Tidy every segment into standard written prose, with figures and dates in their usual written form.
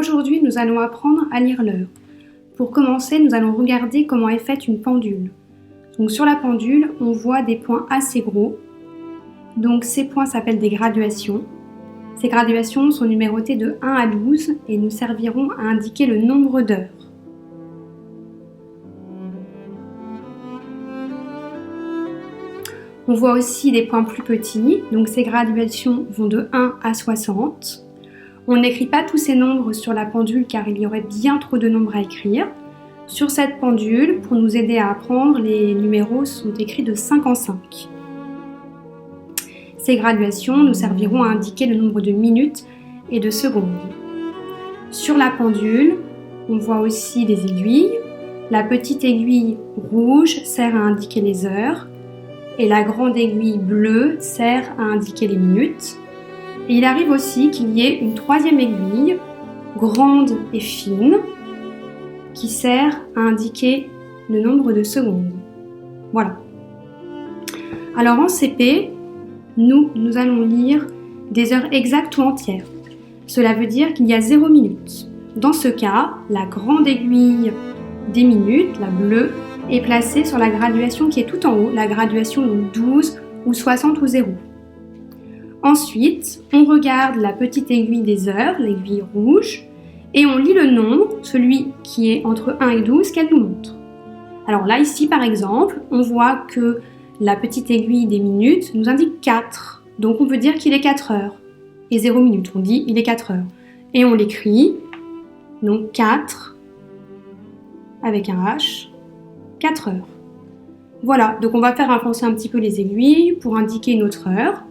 aujourd'hui, nous allons apprendre à lire l'heure. Pour commencer, nous allons regarder comment est faite une pendule. Donc sur la pendule, on voit des points assez gros. Donc ces points s'appellent des graduations. Ces graduations sont numérotées de 1 à 12 et nous serviront à indiquer le nombre d'heures. On voit aussi des points plus petits, donc ces graduations vont de 1 à 60. On n'écrit pas tous ces nombres sur la pendule car il y aurait bien trop de nombres à écrire. Sur cette pendule, pour nous aider à apprendre, les numéros sont écrits de 5 en 5. Ces graduations nous serviront à indiquer le nombre de minutes et de secondes. Sur la pendule, on voit aussi des aiguilles. La petite aiguille rouge sert à indiquer les heures et la grande aiguille bleue sert à indiquer les minutes. Et il arrive aussi qu'il y ait une troisième aiguille, grande et fine, qui sert à indiquer le nombre de secondes. Voilà. Alors en CP, nous allons lire des heures exactes ou entières. Cela veut dire qu'il y a 0 minute. Dans ce cas, la grande aiguille des minutes, la bleue, est placée sur la graduation qui est tout en haut, la graduation donc 12 ou 60 ou 0. Ensuite, on regarde la petite aiguille des heures, l'aiguille rouge, et on lit le nombre, celui qui est entre 1 et 12, qu'elle nous montre. Alors là, ici par exemple, on voit que la petite aiguille des minutes nous indique 4, donc on peut dire qu'il est 4 heures. Et 0 minutes, on dit il est 4 heures. Et on l'écrit, donc 4, avec un H, 4 heures. Voilà, donc on va faire avancer un petit peu les aiguilles pour indiquer notre heure.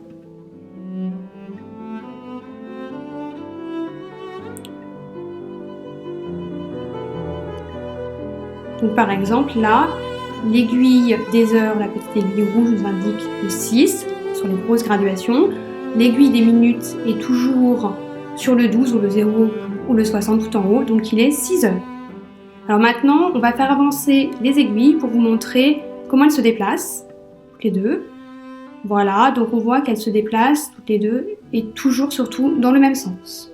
Donc par exemple là, l'aiguille des heures, la petite aiguille rouge nous indique le 6 sur les grosses graduations. L'aiguille des minutes est toujours sur le 12 ou le 0 ou le 60 tout en haut, donc il est 6 heures. Alors maintenant, on va faire avancer les aiguilles pour vous montrer comment elles se déplacent, toutes les deux. Voilà, donc on voit qu'elles se déplacent toutes les deux et toujours surtout dans le même sens.